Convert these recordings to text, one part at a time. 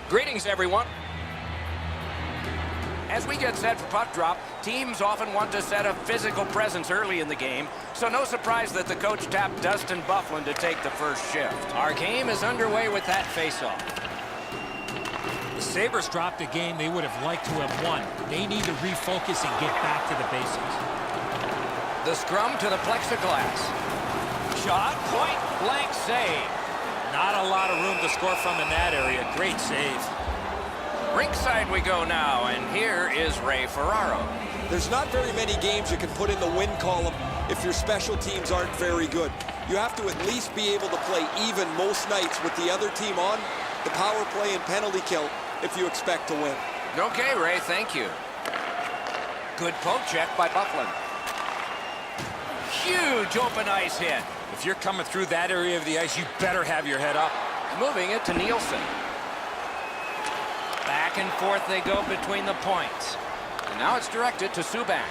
Greetings, everyone. As we get set for puck drop, teams often want to set a physical presence early in the game, so no surprise that the coach tapped Dustin Byfuglien to take the first shift. Our game is underway with that faceoff. The Sabres dropped a game they would have liked to have won. They need to refocus and get back to the basics. The scrum to the plexiglass. Shot, point blank save. Not a lot of room to score from in that area. Great save. Rinkside we go now, and here is Ray Ferraro. There's not very many games you can put in the win column if your special teams aren't very good. You have to at least be able to play even most nights with the other team on the power play and penalty kill if you expect to win. Okay, Ray, thank you. Good poke check by Byfuglien. Huge open ice hit. If you're coming through that area of the ice, you better have your head up. Moving it to Nielsen. Back and forth they go between the points. And now it's directed to Subban.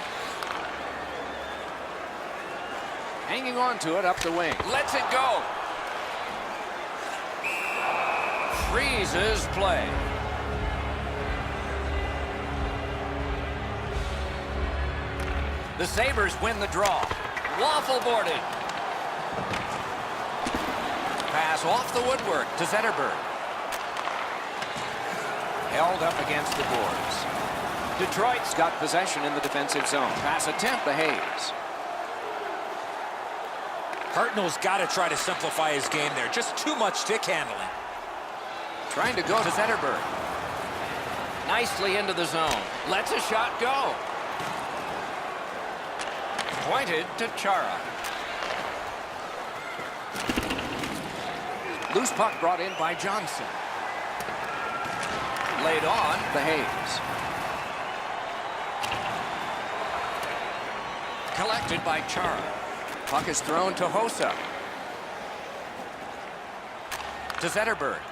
Hanging on to it up the wing. Lets it go. Freezes play. The Sabres win the draw. Waffle boarded. Pass off the woodwork to Zetterberg. Held up against the boards. Detroit's got possession in the defensive zone. Pass attempt to Hayes. Hartnell's got to try to simplify his game there. Just too much stick handling. Trying to go to Zetterberg. Nicely into the zone. Lets a shot go. Pointed to Chara. Loose puck brought in by Johnson. Laid on the Hayes. Collected by Chara. Puck is thrown to Hossa. To Zetterberg.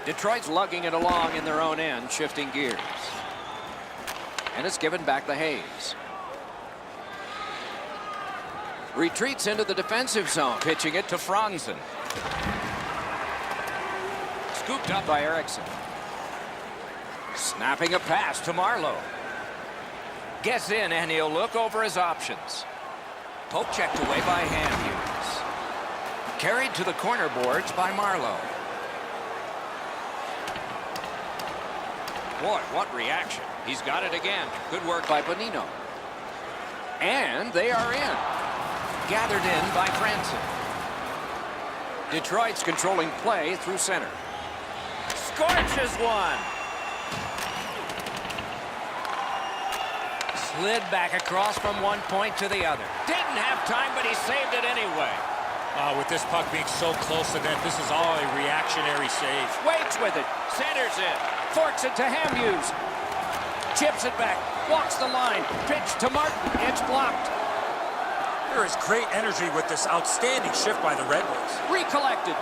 Detroit's lugging it along in their own end, shifting gears. And it's given back to Hayes. Retreats into the defensive zone, pitching it to Franzen. Scooped up by Eriksson. Snapping a pass to Marleau. Gets in, and he'll look over his options. Poke checked away by Hamhuis. Carried to the corner boards by Marleau. Boy, what reaction. He's got it again. Good work by Bonino. And they are in. Gathered in by Franzen. Detroit's controlling play through center. Scorches one. Slid back across from one point to the other. Didn't have time, but he saved it anyway. With this puck being so close to net, this is all a reactionary save. Waits with it. Centers it. Forks it to Hamhuis. Chips it back. Walks the line. Pitch to Martin. It's blocked. There is great energy with this outstanding shift by the Red Wings. Recollected.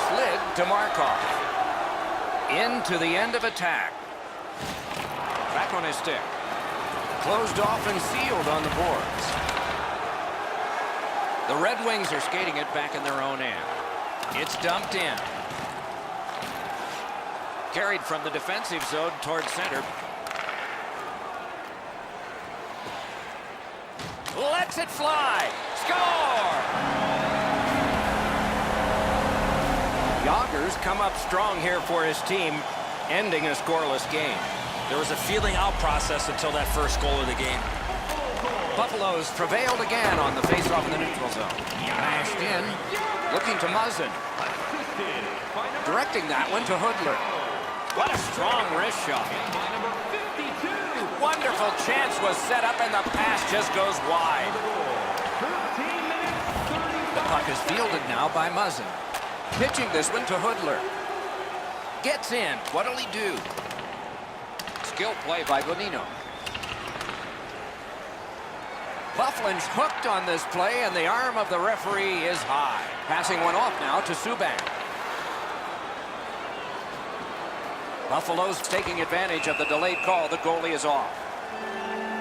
Slid to Markov. Into the end of attack. Back on his stick. Closed off and sealed on the boards. The Red Wings are skating it back in their own end. It's dumped in. Carried from the defensive zone towards center. Lets it fly. Score! Yoggers come up strong here for his team, ending a scoreless game. There was a feeling out process until that first goal of the game. Buffaloes prevailed again on the faceoff in the neutral zone. Mashed in, looking to Muzzin. Directing that one to Hoodler. What a strong wrist shot. Wonderful chance was set up, and the pass just goes wide. The puck is fielded now by Muzzin. Pitching this one to Hoodler. Gets in. What'll he do? Skill play by Bonino. Byfuglien's hooked on this play, and the arm of the referee is high. Passing one off now to Subban. Buffalo's taking advantage of the delayed call. The goalie is off.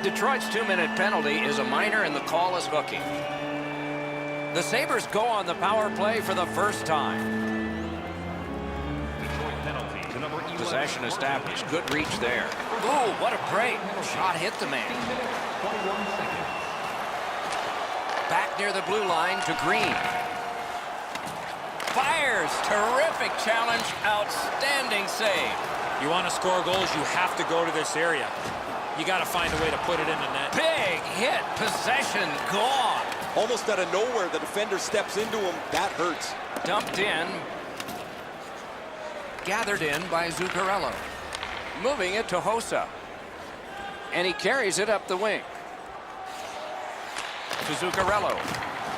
Detroit's 2-minute penalty is a minor, and the call is hooking. The Sabres go on the power play for the first time. Possession established. Good reach there. Ooh, what a break. Shot hit the man. Back near the blue line to Green. Fires. Terrific challenge. Outstanding save. You want to score goals, you have to go to this area. You got to find a way to put it in the net. Big hit. Possession gone. Almost out of nowhere, the defender steps into him. That hurts. Dumped in. Gathered in by Zuccarello. Moving it to Hossa. And he carries it up the wing. To Zuccarello.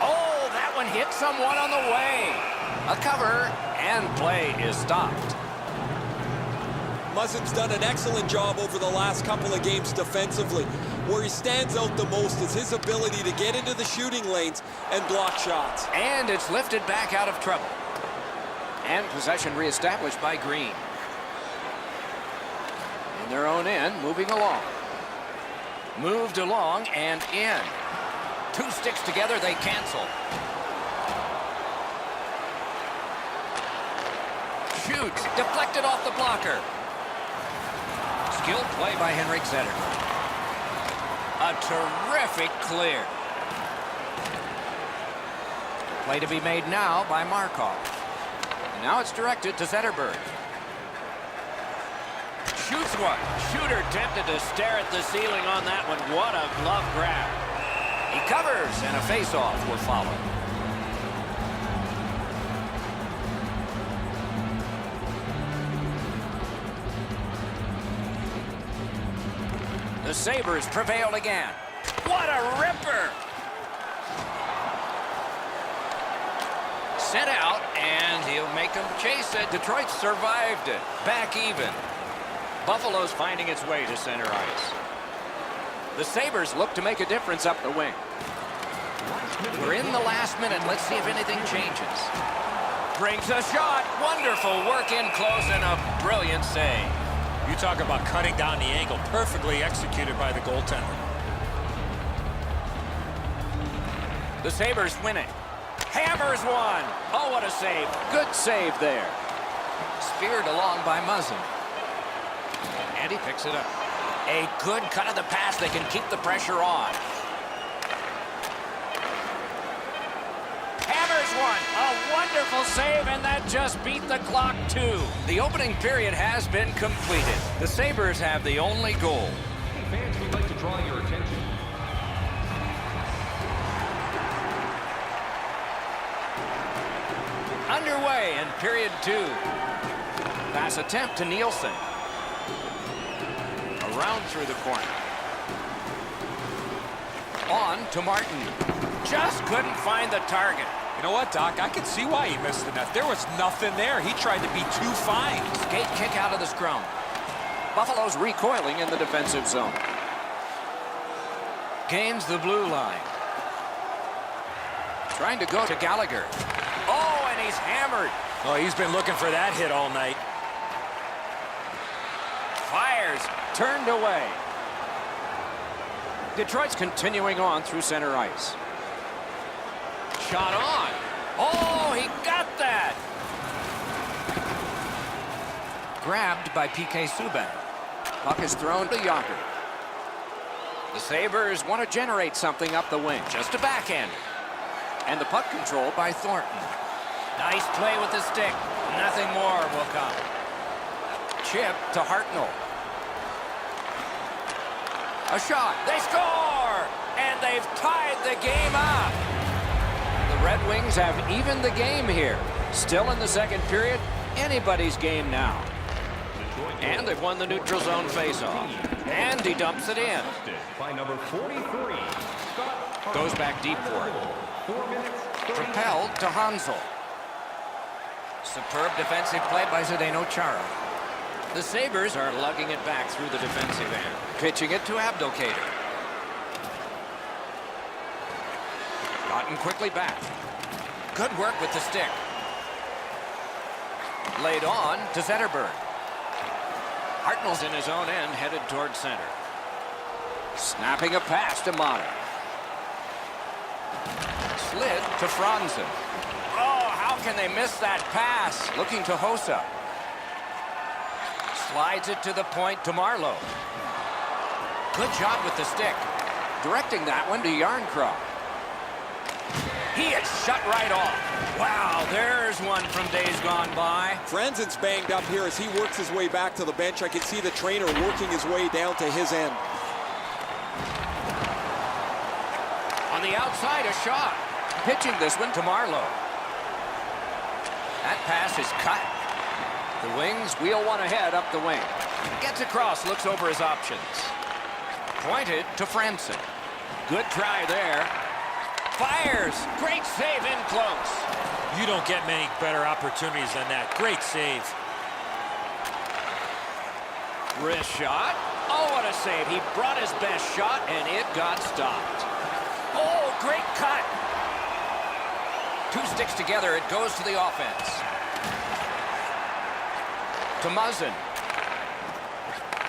Oh, that one hit someone on the way. A cover, and play is stopped. Muzzin's done an excellent job over the last couple of games defensively. Where he stands out the most is his ability to get into the shooting lanes and block shots. And it's lifted back out of trouble. And possession reestablished by Green. In their own end, moving along. Moved along and in. Two sticks together, they cancel. Shoots, deflected off the blocker. Skilled play by Henrik Zetterberg. A terrific clear. Play to be made now by Markov. And now it's directed to Zetterberg. Shoots one. Shooter tempted to stare at the ceiling on that one. What a glove grab. He covers, and a face-off will follow. The Sabres prevail again. What a ripper! Sent out, and he'll make them chase it. Detroit survived it. Back even. Buffalo's finding its way to center ice. The Sabres look to make a difference up the wing. We're in the last minute. Let's see if anything changes. Brings a shot. Wonderful work in close and a brilliant save. You talk about cutting down the angle. Perfectly executed by the goaltender. The Sabres winning. Hammers one. Oh, what a save. Good save there. Speared along by Muzzin. And he picks it up. A good cut of the pass. They can keep the pressure on. Hammers one. A wonderful save, and that just beat the clock too. The opening period has been completed. The Sabres have the only goal. Hey fans, we'd like to draw your attention. Underway in period 2. Pass attempt to Nielsen. Around through the corner. On to Martin. Just couldn't find the target. You know what, Doc? I can see why he missed the net. There was nothing there. He tried to be too fine. Skate kick out of the scrum. Buffalo's recoiling in the defensive zone. Gains the blue line. Trying to go to Gallagher. Oh, and he's hammered. Oh, he's been looking for that hit all night. Fires. Turned away. Detroit's continuing on through center ice. Shot on. Oh, he got that. Grabbed by P.K. Subban. Puck is thrown to Yager. The Sabres want to generate something up the wing. Just a backhand. And the puck control by Thornton. Nice play with the stick. Nothing more will come. Chip to Hartnell. A shot. They score! And they've tied the game up. The Red Wings have evened the game here. Still in the second period. Anybody's game now. And they've won the neutral zone faceoff. And he dumps it in. By number 43. Goes back deep for it. Propelled to Hansel. Superb defensive play by Zdeno Chara. The Sabres are lugging it back through the defensive end. Pitching it to Abdelkader. Gotten quickly back. Good work with the stick. Laid on to Zetterberg. Hartnell's in his own end, headed toward center. Snapping a pass to Mata. Slid to Franzen. Oh, how can they miss that pass? Looking to Hossa. Slides it to the point to Marlowe. Good job with the stick. Directing that one to Yarncroft. He is shut right off. Wow, there's one from days gone by. Franzen's banged up here as he works his way back to the bench. I can see the trainer working his way down to his end. On the outside, a shot. Pitching this one to Marlowe. That pass is cut. The Wings wheel one ahead up the wing. Gets across, looks over his options. Pointed to Franzen. Good try there. Fires. Great save in close. You don't get many better opportunities than that. Great save. Wrist shot. Oh, what a save. He brought his best shot, and it got stopped. Oh, great cut. Two sticks together. It goes to the offense. To Muzzin.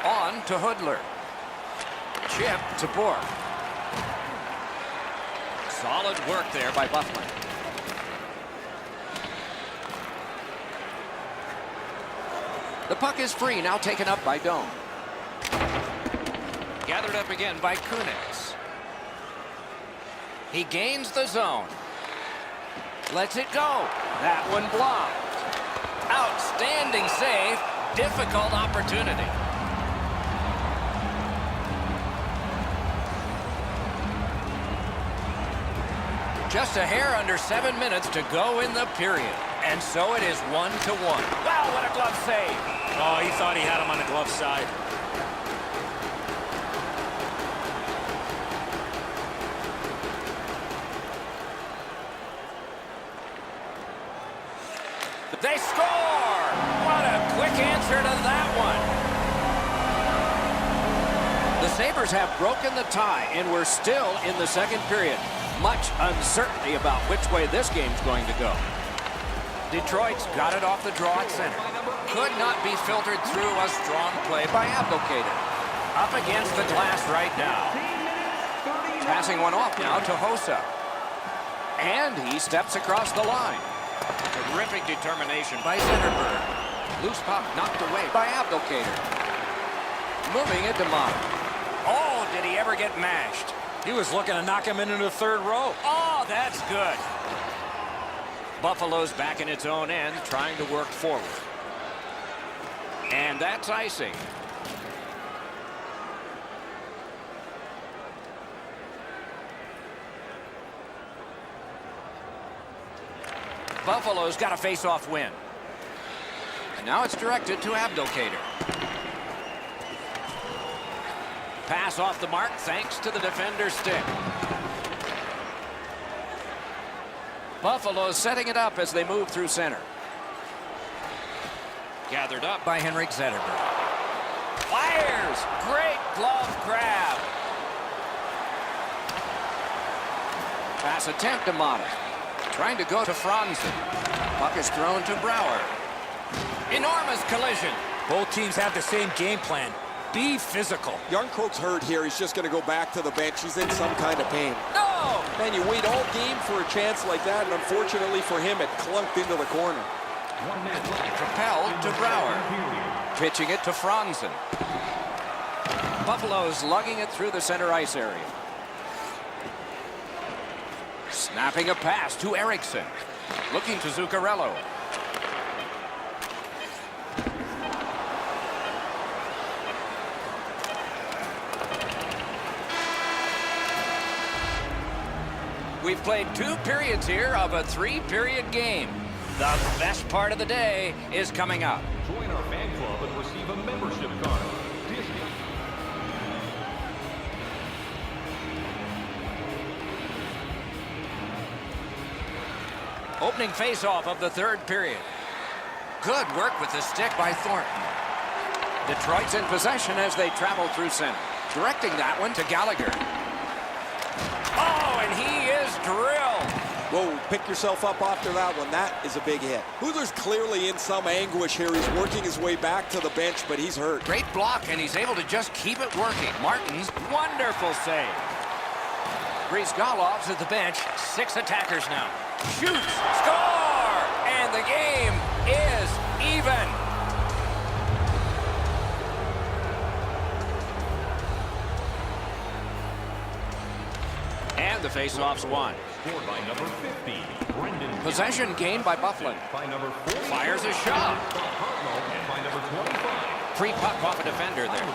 On to Hoodler. Chip to Bourque. Solid work there by Byfuglien. The puck is free, now taken up by Doan. Gathered up again by Kunitz. He gains the zone. Lets it go. That one blocked. Outstanding save. Difficult opportunity. Just a hair under 7 minutes to go in the period. And so it is 1-1. Wow, what a glove save. Oh, he thought he had him on the glove side. They score! What a quick answer to that one. The Sabres have broken the tie, and we're still in the second period. Much uncertainty about which way this game's going to go. Detroit's got it off the draw at center. Could not be filtered through a strong play by Abdelkader. Up against the glass right now. Passing one off now to Hossa. And he steps across the line. Terrific determination by Zetterberg. Loose puck knocked away by Abdelkader. Moving it to Mata. Oh, did he ever get mashed? He was looking to knock him into the third row. Oh, that's good. Buffalo's back in its own end, trying to work forward. And that's icing. Buffalo's got a face-off win. And now it's directed to Abdelkader. Pass off the mark thanks to the defender's stick. Buffalo's setting it up as they move through center. Gathered up by Henrik Zetterberg. Fires! Great glove grab. Pass attempt to Mata. Trying to go to Franzen. Puck is thrown to Brouwer. Enormous collision. Both teams have the same game plan. Be physical. Yarncroke's hurt here. He's just going to go back to the bench. He's in some kind of pain. No! Man, you wait all game for a chance like that, and unfortunately for him, it clunked into the corner. 1 minute left. Propelled to Brouwer. Pitching it to Franzen. Buffalo's lugging it through the center ice area. Snapping a pass to Eriksson. Looking to Zuccarello. We've played 2 periods here of a 3-period game. The best part of the day is coming up. Join our fan club and receive a membership card. Disney. Opening face-off of the 3rd period. Good work with the stick by Thornton. Detroit's in possession as they travel through center. Directing that one to Gallagher. Oh, and he is drilled. Whoa, pick yourself up after that one. That is a big hit. Hoodler's clearly in some anguish here. He's working his way back to the bench, but he's hurt. Great block, and he's able to just keep it working. Martin's wonderful save. Brizgalov's at the bench. 6 attackers now. Shoots, score, and the game is even. And the face-off's won. Scored by number 50, Brendan. Possession gained by Buffalo. By number 40. Fires a shot. And by number 25. Free puck off a defender there.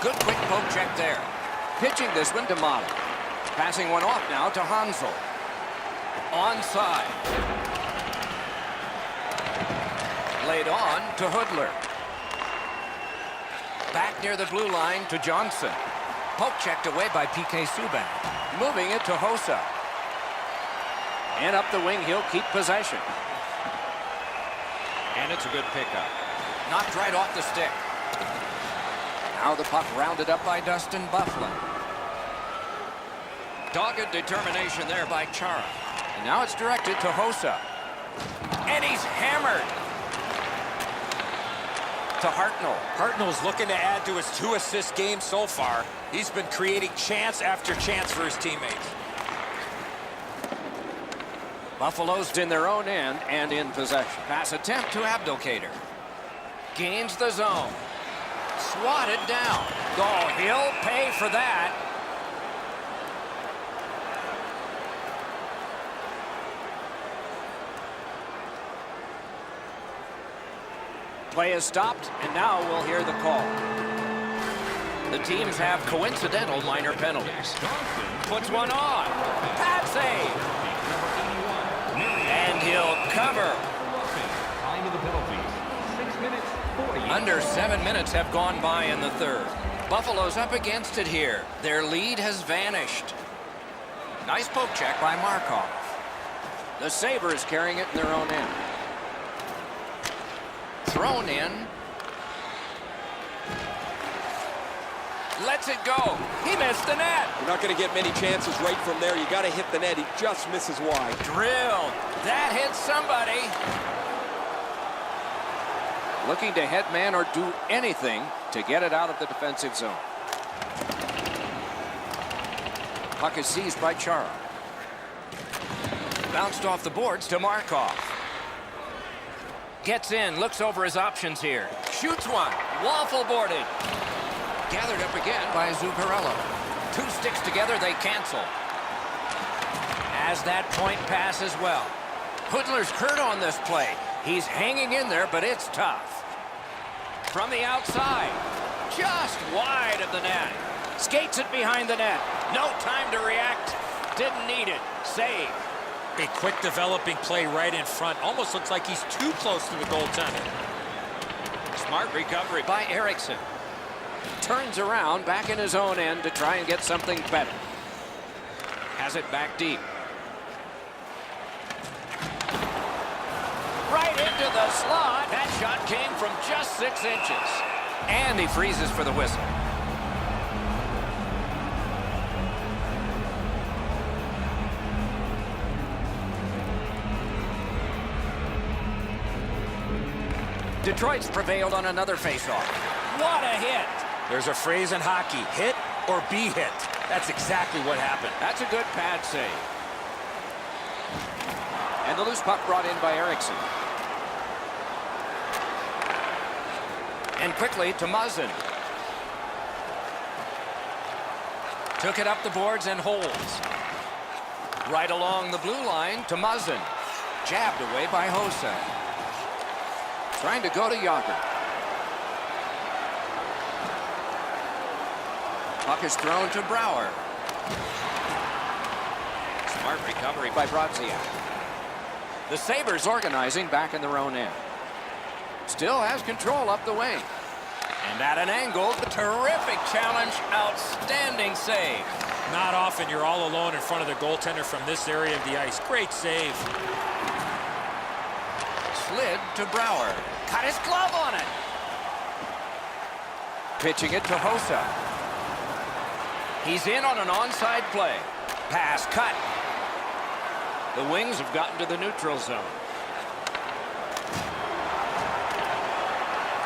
Good quick poke check there. Pitching this one to Mata. Passing one off now to Hansel. Onside. Laid on to Hoodler. Back near the blue line to Johnson. Poke checked away by P.K. Subban. Moving it to Hossa. And up the wing, he'll keep possession. And it's a good pickup. Knocked right off the stick. Now the puck rounded up by Dustin Byfuglien. Dogged determination there by Chara. And now it's directed to Hossa. And he's hammered. To Hartnell. Hartnell's looking to add to his 2-assist game so far. He's been creating chance after chance for his teammates. Buffalo's in their own end and in possession. Pass attempt to Abdelkader. Gains the zone. Swatted down. Oh, he'll pay for that. Play is stopped, and now we'll hear the call. The teams have coincidental minor penalties. Puts one on. Pad save. And he'll cover. Time of the penalties. 6 minutes, 40. Under 7 minutes have gone by in the third. Buffalo's up against it here. Their lead has vanished. Nice poke check by Markov. The Sabres carrying it in their own end. Thrown in. Lets it go. He missed the net. You're not going to get many chances right from there. You got to hit the net. He just misses wide. Drilled. That hit somebody. Looking to head man or do anything to get it out of the defensive zone. Puck is seized by Chara. Bounced off the boards to Markov. Gets in, looks over his options here. Shoots one. Waffle boarded. Gathered up again by Zuccarello. Two sticks together, they cancel. As that point pass as well. Hoodler's hurt on this play. He's hanging in there, but it's tough. From the outside. Just wide of the net. Skates it behind the net. No time to react. Didn't need it. Save. A quick developing play right in front. Almost looks like he's too close to the goaltender. Smart recovery by Eriksson. Turns around back in his own end to try and get something better. Has it back deep. Right into the slot. That shot came from just 6 inches. And he freezes for the whistle. Detroit's prevailed on another faceoff. What a hit! There's a phrase in hockey, hit or be hit. That's exactly what happened. That's a good pad save. And the loose puck brought in by Eriksson. And quickly to Muzzin. Took it up the boards and holds. Right along the blue line to Muzzin. Jabbed away by Hossa. Trying to go to Yager. Puck is thrown to Brouwer. Smart recovery by Brodziak. The Sabres organizing back in their own end. Still has control up the wing. And at an angle, the terrific challenge, outstanding save. Not often you're all alone in front of the goaltender from this area of the ice. Great save. Slid to Brouwer. Got his glove on it. Pitching it to Hossa. He's in on an onside play. Pass cut. The Wings have gotten to the neutral zone.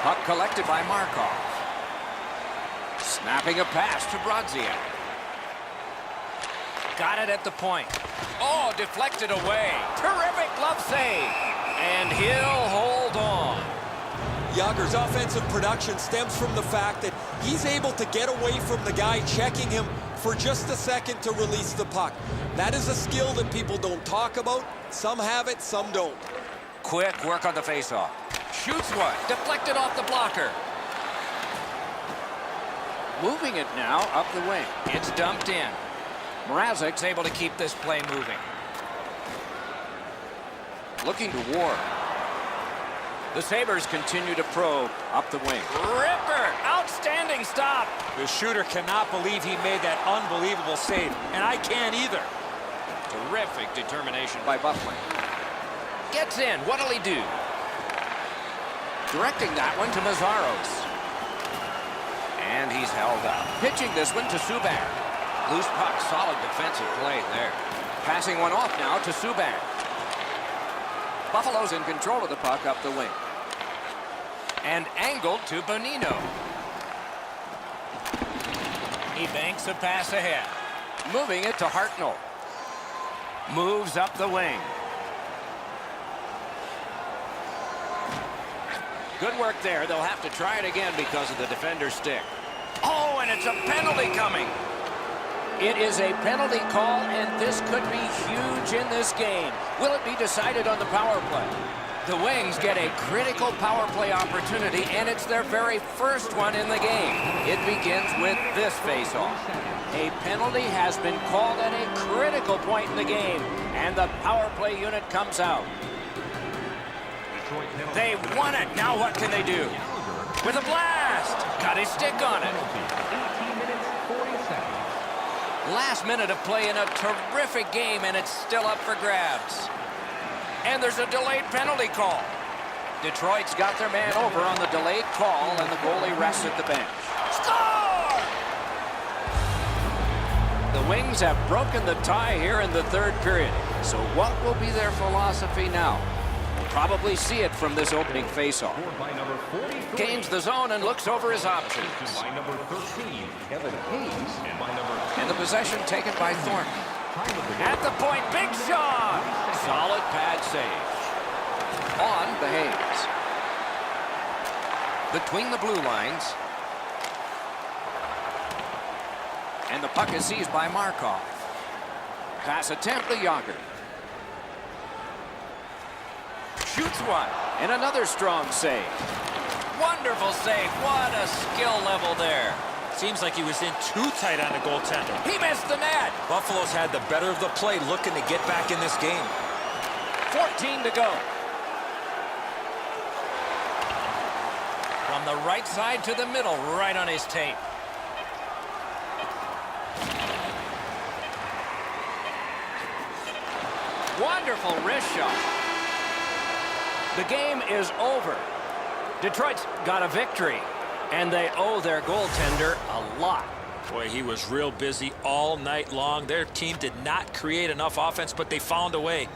Puck collected by Markov. Snapping a pass to Brodziak. Got it at the point. Oh, deflected away. Terrific glove save. And he'll hold on. Yager's offensive production stems from the fact that he's able to get away from the guy checking him for just a second to release the puck. That is a skill that people don't talk about. Some have it, some don't. Quick work on the faceoff. Shoots one. Deflected off the blocker. Moving it now up the wing. It's dumped in. Mrazek's able to keep this play moving. Looking to Ward. The Sabres continue to probe up the wing. Ripper! Outstanding stop! The shooter cannot believe he made that unbelievable save, and I can't either. Terrific determination by Buffalo. Gets in. What'll he do? Directing that one to Mazzaros. And he's held up. Pitching this one to Subban. Loose puck. Solid defensive play there. Passing one off now to Subban. Buffalo's in control of the puck up the wing. And angled to Bonino. He banks a pass ahead. Moving it to Hartnell. Moves up the wing. Good work there. They'll have to try it again because of the defender's stick. Oh, and it's a penalty coming. It is a penalty call, and this could be huge in this game. Will it be decided on the power play? The Wings get a critical power play opportunity, and it's their very first one in the game. It begins with this faceoff. A penalty has been called at a critical point in the game, and the power play unit comes out. They won it. Now what can they do? With a blast. Got his stick on it. 18 minutes, 40 seconds. Last minute of play in a terrific game, and it's still up for grabs. And there's a delayed penalty call. Detroit's got their man over on the delayed call, and the goalie rests at the bench. Score! The Wings have broken the tie here in the third period. So what will be their philosophy now? We'll probably see it from this opening faceoff. Scored by number 43. Gains the zone and looks over his options. By number 13, Kevin Hayes. And by number 2. And the possession taken by Thornton. At the point, big shot! Solid pad save. On the Hayes. Between the blue lines. And the puck is seized by Markov. Pass attempt to Yager. Shoots one. And another strong save. Wonderful save. What a skill level there. Seems like he was in too tight on the goaltender. He missed the net. Buffalo's had the better of the play, looking to get back in this game. 14 to go. From the right side to the middle, right on his tape. Wonderful wrist shot. The game is over. Detroit's got a victory, and they owe their goaltender a lot. Boy, he was real busy all night long. Their team did not create enough offense, but they found a way.